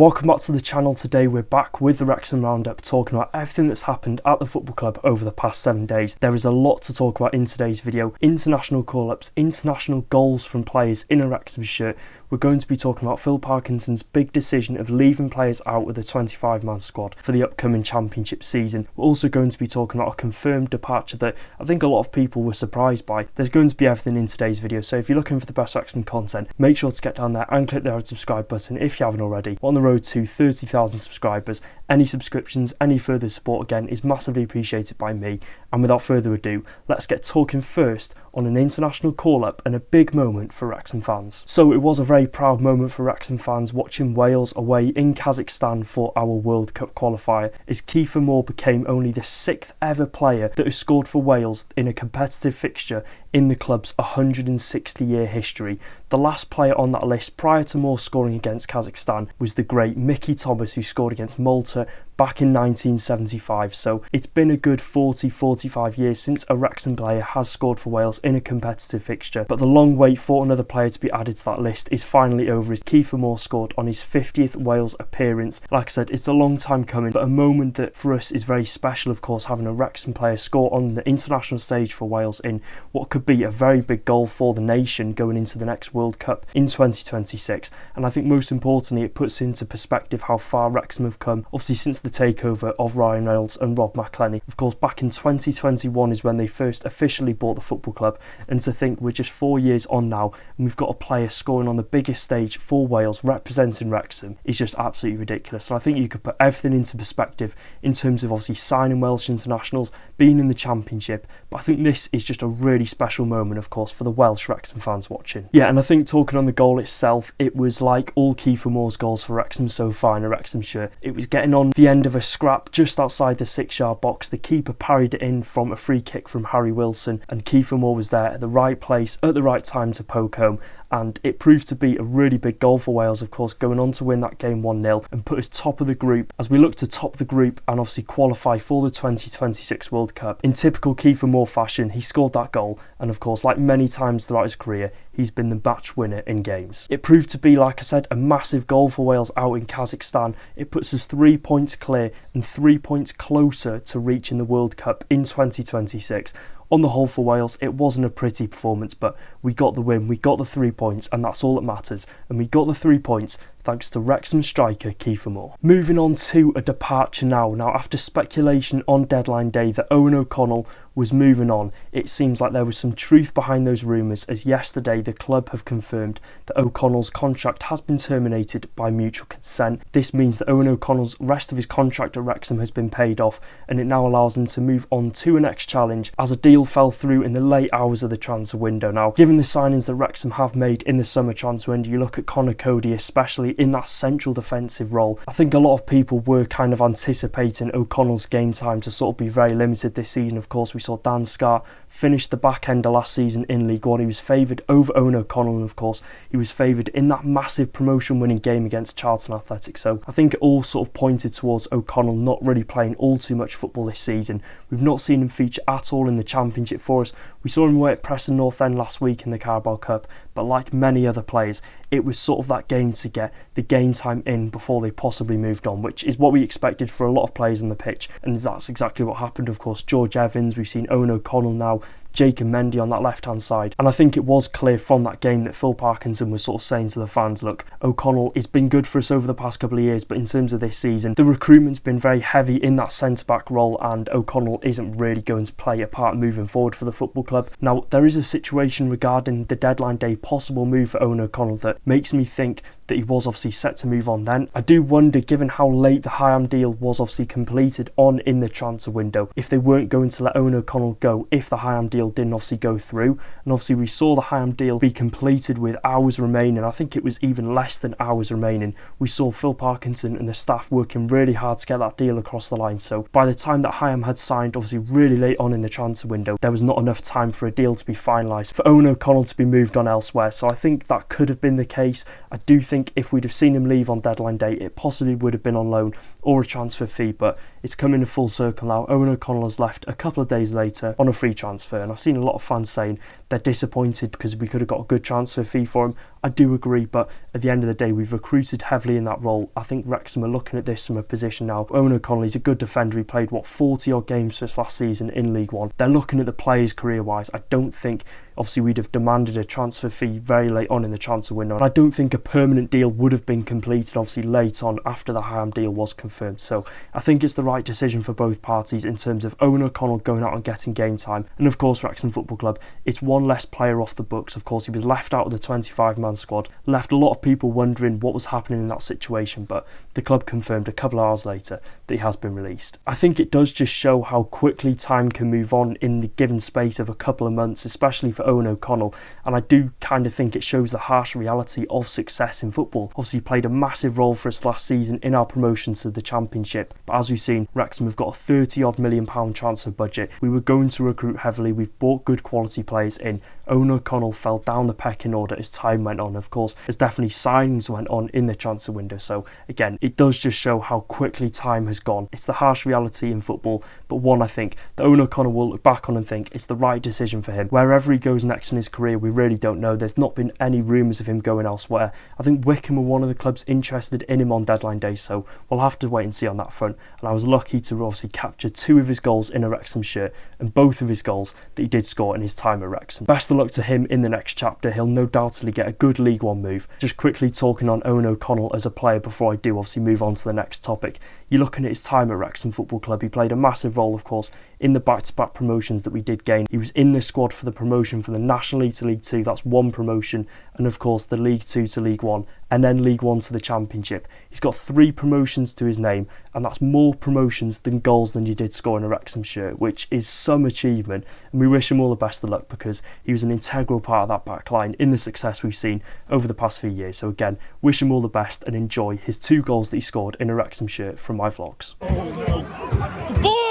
Welcome back to the channel. Today we're back with the Wrexham roundup, talking about everything that's happened at the football club over the past 7 days. There is a lot to talk about in today's video. International call-ups, international goals from players in a Wrexham shirt. We're going to be talking about Phil Parkinson's big decision of leaving players out with the 25-man squad for the upcoming championship season. We're also going to be talking about a confirmed departure that I think a lot of people were surprised by. There's going to be everything in today's video, so if you're looking for the best Wrexham content, make sure to get down there and click the red subscribe button if you haven't already. We're on the road to 30,000 subscribers. Any subscriptions, any further support again is massively appreciated by me. And without further ado, let's get talking first on an international call-up and a big moment for Wrexham fans. So it was a very proud moment for Wrexham fans watching Wales away in Kazakhstan for our World Cup qualifier, as Kieffer Moore became only the 6th ever player that has scored for Wales in a competitive fixture in the club's 160-year history. The last player on that list prior to Moore scoring against Kazakhstan was the great Mickey Thomas, who scored against Malta back in 1975. So it's been a good 45 years since a Wrexham player has scored for Wales in a competitive fixture, but the long wait for another player to be added to that list is finally over, as Kieffer Moore scored on his 50th Wales appearance. Like I said, it's a long time coming, but a moment that for us is very special, of course, having a Wrexham player score on the international stage for Wales in what could be a very big goal for the nation going into the next World Cup in 2026. And I think most importantly, it puts into perspective how far Wrexham have come, obviously since the takeover of Ryan Reynolds and Rob McElhenney. Of course, back in 2021 is when they first officially bought the football club, and to think we're just 4 years on now and we've got a player scoring on the biggest stage for Wales representing Wrexham is just absolutely ridiculous. And I think you could put everything into perspective in terms of obviously signing Welsh internationals, being in the championship, but I think this is just a really special moment, of course, for the Welsh Wrexham fans watching. Yeah, and I think talking on the goal itself, it was like all Kieffer Moore's goals for Wrexham so far in a Wrexham shirt. It was getting on the end of a scrap just outside the 6-yard box. The keeper parried it in from a free kick from Harry Wilson, and Kieffer Moore was there at the right place at the right time to poke home, and it proved to be a really big goal for Wales, of course, going on to win that game 1-0 and put us top of the group as we look to top the group and obviously qualify for the 2026 World Cup. In typical Kieffer Moore fashion, he scored that goal, and of course, like many times throughout his career, he's been the match winner in games. It proved to be, like I said, a massive goal for Wales out in Kazakhstan. It puts us 3 points clear and 3 points closer to reaching the World Cup in 2026. On the whole for Wales, it wasn't a pretty performance, but we got the win, we got the 3 points, and that's all that matters. And we got the 3 points thanks to Wrexham striker Kieffer Moore. Moving on to a departure now. Now, after speculation on deadline day that Owen O'Connell was moving on, it seems like there was some truth behind those rumours, as yesterday the club have confirmed that O'Connell's contract has been terminated by mutual consent. This means that Owen O'Connell's rest of his contract at Wrexham has been paid off, and it now allows him to move on to a next challenge, as a deal fell through in the late hours of the transfer window. Now, given the signings that Wrexham have made in the summer transfer window, you look at Connor Cody especially in that central defensive role. I think a lot of people were kind of anticipating O'Connell's game time to sort of be very limited this season. Of course, we saw Dan Scarr finish the back end of last season in League One. He was favoured over Owen O'Connell, and of course he was favoured in that massive promotion winning game against Charlton Athletic. So I think it all sort of pointed towards O'Connell not really playing all too much football this season. We've not seen him feature at all in the championship for us. We saw him away at Preston North End last week in the Carabao Cup, but like many other players, it was sort of that game to get the game time in before they possibly moved on, which is what we expected for a lot of players on the pitch, and that's exactly what happened. Of course, George Evans, we've seen Owen O'Connell now, Jake and Mendy on that left-hand side. And I think it was clear from that game that Phil Parkinson was sort of saying to the fans, look, O'Connell has been good for us over the past couple of years, but in terms of this season, the recruitment's been very heavy in that centre-back role, and O'Connell isn't really going to play a part moving forward for the football club. Now, there is a situation regarding the deadline day possible move for Owen O'Connell that makes me think that he was obviously set to move on then. I do wonder, given how late the Hyam deal was obviously completed on in the transfer window, if they weren't going to let Owen O'Connell go if the Hyam deal didn't obviously go through. And obviously we saw the Hyam deal be completed with hours remaining. I think it was even less than hours remaining. We saw Phil Parkinson and the staff working really hard to get that deal across the line. So by the time that Hyam had signed, obviously really late on in the transfer window, there was not enough time for a deal to be finalised for Owen O'Connell to be moved on elsewhere. So I think that could have been the case. I do think if we'd have seen him leave on deadline day, it possibly would have been on loan or a transfer fee, but it's coming in full circle now. Owen O'Connell has left a couple of days later on a free transfer, and I've seen a lot of fans saying they're disappointed because we could have got a good transfer fee for him. I do agree, but at the end of the day, we've recruited heavily in that role. I think Wrexham are looking at this from a position now. Owen O'Connell, he's a good defender. He played, 40 odd games for us last season in League One. They're looking at the players career-wise. I don't think, obviously, we'd have demanded a transfer fee very late on in the transfer window. And I don't think a permanent deal would have been completed, obviously, late on after the Ham deal was confirmed. So I think it's the right decision for both parties in terms of Owen O'Connell going out and getting game time. And of course, Wrexham Football Club, it's one less player off the books. Of course, he was left out of the 25-man squad, left a lot of people wondering what was happening in that situation, but the club confirmed a couple of hours later that he has been released. I think it does just show how quickly time can move on in the given space of a couple of months, especially for Owen O'Connell, and I do kind of think it shows the harsh reality of success in football. Obviously, he played a massive role for us last season in our promotion to the Championship, but as we've seen, Wrexham have got a £30 million transfer budget. We were going to recruit heavily, we've bought good quality players in. Owen O'Connell fell down the pecking order as time went on. Of course, as definitely signings went on in the transfer window, so again, it does just show how quickly time has gone. It's the harsh reality in football, but one I think that Owen O'Connell will look back on and think it's the right decision for him. Wherever he goes next in his career, we really don't know. There's not been any rumours of him going elsewhere. I think Wycombe were one of the clubs interested in him on deadline day, so we'll have to wait and see on that front. And I was lucky to obviously capture 2 of his goals in a Wrexham shirt, and both of his goals that he did score in his time at Wrexham. Best of luck to him in the next chapter. He'll no doubtly get a good League One move. Just quickly talking on Owen O'Connell as a player before I do obviously move on to the next topic. You're looking at his time at Wrexham Football Club. He played a massive role, of course, in the back-to-back promotions that we did gain. He was in the squad for the promotion from the National League to League 2, that's one promotion, and of course the League 2 to League 1, and then League 1 to the Championship. He's got 3 promotions to his name, and that's more promotions than goals than he did score in a Wrexham shirt, which is some achievement, and we wish him all the best of luck because he was an integral part of that back line in the success we've seen over the past few years. So again, wish him all the best and enjoy his 2 goals that he scored in a Wrexham shirt from my vlogs. The ball!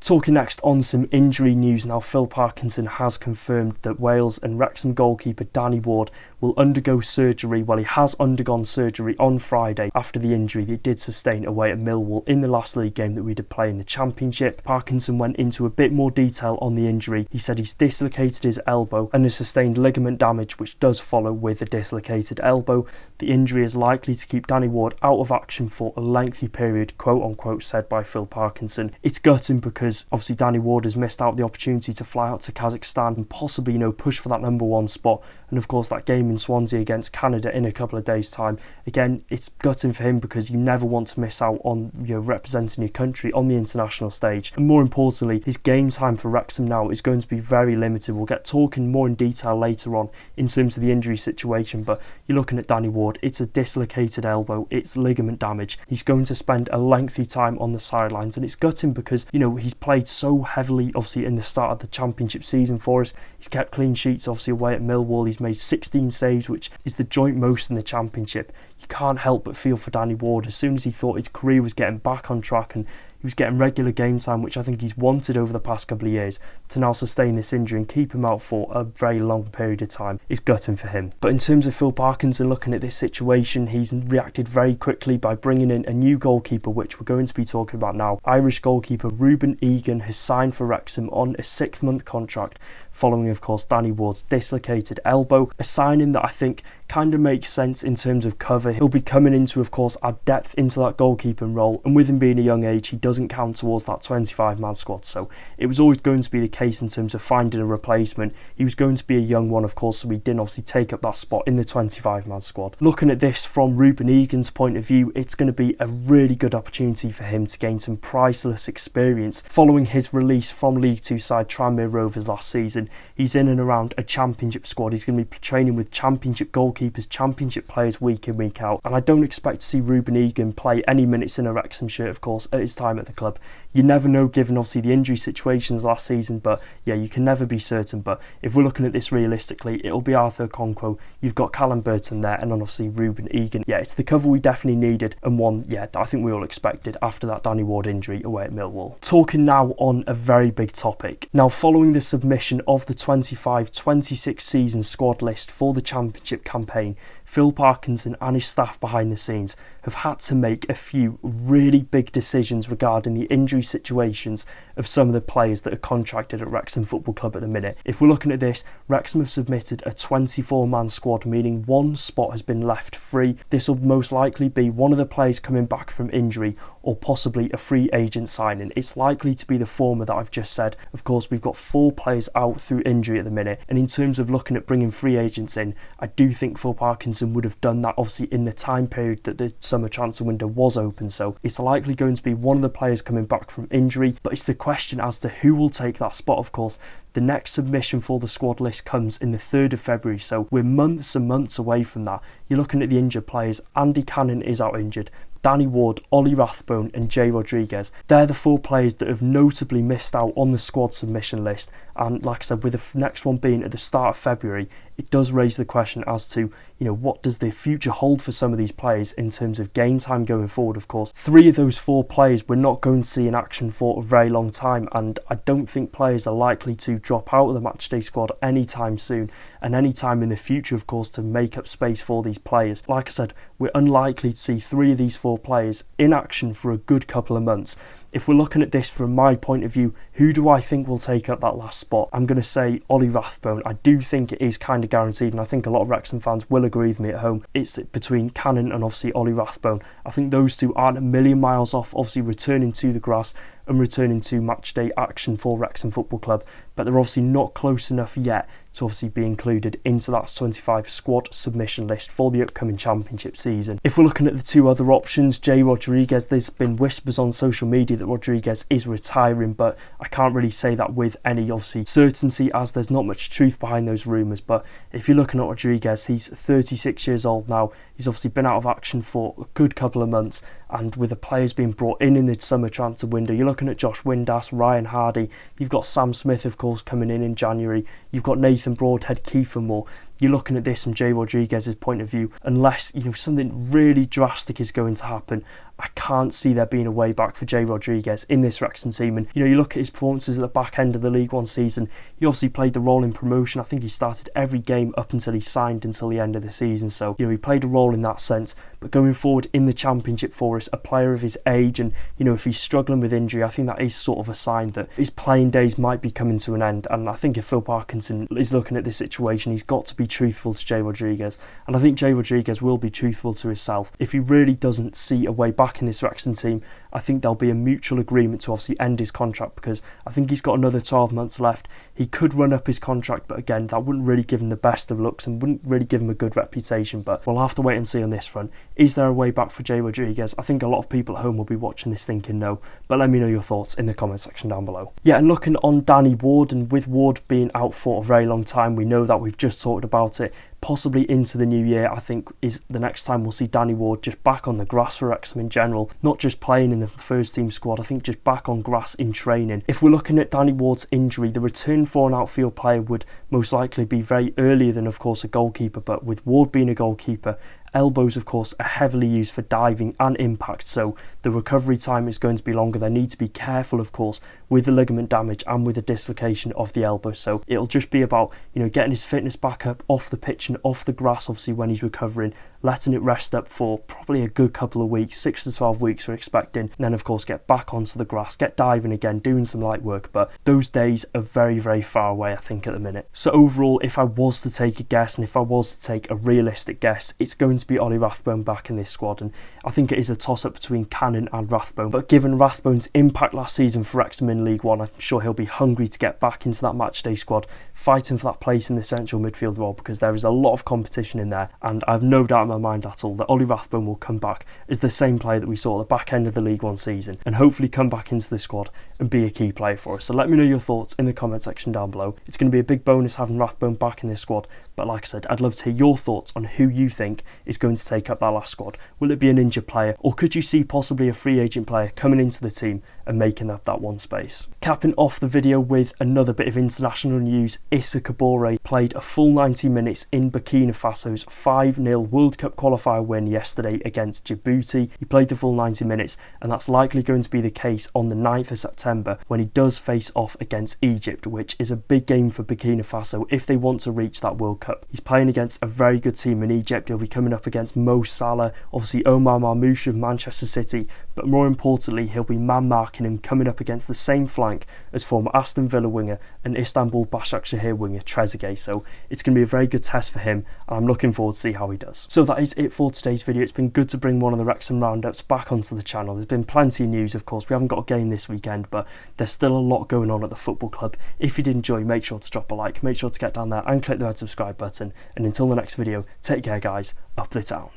Talking next on some injury news now, Phil Parkinson has confirmed that Wales and Wrexham goalkeeper Danny Ward will undergo surgery. Well, he has undergone surgery on Friday after the injury that he did sustain away at Millwall in the last league game that we did play in the Championship. Parkinson went into a bit more detail on the injury. He said he's dislocated his elbow and has sustained ligament damage, which does follow with a dislocated elbow. The injury is likely to keep Danny Ward out of action for a lengthy period, quote unquote, said by Phil Parkinson. It's gutting because obviously Danny Ward has missed out the opportunity to fly out to Kazakhstan and possibly, push for that number 1 spot. And of course that game in Swansea against Canada in a couple of days' time. Again, it's gutting for him because you never want to miss out on representing your country on the international stage. And more importantly, his game time for Wrexham now is going to be very limited. We'll get talking more in detail later on in terms of the injury situation, but you're looking at Danny Ward, it's a dislocated elbow, it's ligament damage. He's going to spend a lengthy time on the sidelines, and it's gutting because, he's played so heavily, obviously, in the start of the Championship season for us. He's kept clean sheets, obviously, away at Millwall. He's made 16 saves, which is the joint most in the Championship. You can't help but feel for Danny Ward. As soon as he thought his career was getting back on track and he was getting regular game time, which I think he's wanted over the past couple of years, to now sustain this injury and keep him out for a very long period of time is gutting for him. But in terms of Phil Parkinson looking at this situation, he's reacted very quickly by bringing in a new goalkeeper, which we're going to be talking about now. Irish goalkeeper Ruben Eoghan has signed for Wrexham on a 6-month contract following, of course, Danny Ward's dislocated elbow. A signing that I think kind of makes sense in terms of cover. He'll be coming into, of course, add depth into that goalkeeping role, and with him being a young age, he doesn't count towards that 25-man squad, so it was always going to be the case in terms of finding a replacement. He was going to be a young one, of course, so he didn't obviously take up that spot in the 25-man squad. Looking at this from Ruben Eoghan's point of view, it's going to be a really good opportunity for him to gain some priceless experience. Following his release from League 2 side Tranmere Rovers last season, he's in and around a Championship squad. He's going to be training with Championship goalkeeper goalkeepers, championship players week in, week out, and I don't expect to see Ruben Eoghan play any minutes in a Wrexham shirt, of course, at his time at the club. You never know, given obviously the injury situations last season, but yeah, you can never be certain. But if we're looking at this realistically, it'll be Arthur Okonkwo, you've got Callum Burton there, and then obviously Ruben Eoghan. Yeah, it's the cover we definitely needed, and one, yeah, that I think we all expected after that Danny Ward injury away at Millwall. Talking now on a very big topic. Now, following the submission of the 25-26 season squad list for the Championship campaign, Phil Parkinson and his staff behind the scenes have had to make a few really big decisions regarding the injury situations of some of the players that are contracted at Wrexham Football Club at the minute. If we're looking at this, Wrexham have submitted a 24-man squad, meaning one spot has been left free. This will most likely be one of the players coming back from injury or possibly a free agent signing. It's likely to be the former that I've just said. Of course, we've got 4 players out through injury at the minute, and in terms of looking at bringing free agents in, I do think Phil Parkinson would have done that obviously in the time period that the summer transfer window was open, so it's likely going to be one of the players coming back from injury. But it's the question as to who will take that spot. Of course, the next submission for the squad list comes in the 3rd of February, so we're months and months away from that. You're looking at the injured players. Andy Cannon is out injured, Danny Ward, Ollie Rathbone and Jay Rodriguez. They're the 4 players that have notably missed out on the squad submission list, and like I said, with the next one being at the start of February, it does raise the question as to, what does the future hold for some of these players in terms of game time going forward. Of course, 3 of those 4 players we're not going to see in action for a very long time, and I don't think players are likely to drop out of the matchday squad anytime soon, and any time in the future, of course, to make up space for these players. Like I said, we're unlikely to see 3 of these 4 players in action for a good couple of months. If we're looking at this from my point of view, who do I think will take up that last spot? I'm going to say Ollie Rathbone. I do think it is kind of guaranteed, and I think a lot of Wrexham fans will agree with me at home. It's between Cannon and obviously Ollie Rathbone. I think those 2 aren't a million miles off, obviously returning to the grass and returning to matchday action for Wrexham Football Club, but they're obviously not close enough yet to obviously be included into that 25 squad submission list for the upcoming Championship season. If we're looking at the 2 other options, Jay Rodriguez, there's been whispers on social media that Rodriguez is retiring, but I can't really say that with any obviously certainty, as there's not much truth behind those rumours. But if you're looking at Rodriguez, he's 36 years old now. He's obviously been out of action for a good couple of months, and with the players being brought in the summer transfer window, you're looking at Josh Windass, Ryan Hardy, you've got Sam Smith, of course, coming in January, you've got Nathan Broadhead, Kieffer Moore. You're looking at this from Jay Rodriguez's point of view, unless something really drastic is going to happen. I can't see there being a way back for Jay Rodriguez in this Wrexham team. And you look at his performances at the back end of the League One season, he obviously played the role in promotion. I think he started every game up until he signed until the end of the season, so he played a role in that sense. But going forward in the Championship for us, a player of his age, and if he's struggling with injury, I think that is sort of a sign that his playing days might be coming to an end. And I think if Phil Parkinson is looking at this situation, he's got to be truthful to Jay Rodriguez, and I think Jay Rodriguez will be truthful to himself. If he really doesn't see a way back in this Wrexham team, I think there'll be a mutual agreement to obviously end his contract, because I think he's got another 12 months left. He could run up his contract, but again, that wouldn't really give him the best of looks and wouldn't really give him a good reputation. But we'll have to wait and see on this front. Is there a way back for Jay Rodriguez? I think a lot of people at home will be watching this thinking no, but let me know your thoughts in the comment section down below. Yeah, and looking on Danny Ward, and with Ward being out for a very long time, we know that, we've just talked about it, possibly into the new year, I think is the next time we'll see Danny Ward just back on the grass for Wrexham in general, not just playing in the first team squad, I think just back on grass in training. If we're looking at Danny Ward's injury, the return for an outfield player would most likely be very earlier than, of course, a goalkeeper, but with Ward being a goalkeeper, elbows, of course, are heavily used for diving and impact, so the recovery time is going to be longer. They need to be careful, of course, with the ligament damage and with the dislocation of the elbow. So it'll just be about, getting his fitness back up off the pitch and off the grass, obviously, when he's recovering, letting it rest up for probably a good couple of weeks, 6 to 12 weeks we're expecting, and then, of course, get back onto the grass, get diving again, doing some light work. But those days are very, very far away, I think, at the minute. So overall, if I was to take a guess, and if I was to take a realistic guess, it's going to be Ollie Rathbone back in this squad, and I think it is a toss-up between Cannon and Rathbone, but given Rathbone's impact last season for Wrexham in League One, I'm sure he'll be hungry to get back into that matchday squad, fighting for that place in the central midfield role, because there is a lot of competition in there, and I have no doubt in my mind at all that Ollie Rathbone will come back as the same player that we saw at the back end of the League One season, and hopefully come back into the squad and be a key player for us. So let me know your thoughts in the comment section down below. It's going to be a big bonus having Rathbone back in this squad, but like I said, I'd love to hear your thoughts on who you think is going to take up that last squad. Will it be an injured player, or could you see possibly a free agent player coming into the team and making up that one space? Capping off the video with another bit of international news, Issa Kabore played a full 90 minutes in Burkina Faso's 5-0 World Cup qualifier win yesterday against Djibouti. He played the full 90 minutes, and that's likely going to be the case on the 9th of September when he does face off against Egypt, which is a big game for Burkina Faso if they want to reach that World Cup. He's playing against a very good team in Egypt. He'll be coming up against Mo Salah, obviously Omar Marmoush of Manchester City, but more importantly, he'll be man-marking him coming up against the same flank as former Aston Villa winger and Istanbul Başakşehir winger Trezeguet. So it's going to be a very good test for him, and I'm looking forward to see how he does. So that is it for today's video. It's been good to bring one of the Wrexham roundups back onto the channel. There's been plenty of news, of course. We haven't got a game this weekend, but there's still a lot going on at the football club. If you did enjoy, make sure to drop a like, make sure to get down there and click the red subscribe button. And until the next video, take care guys, up the town.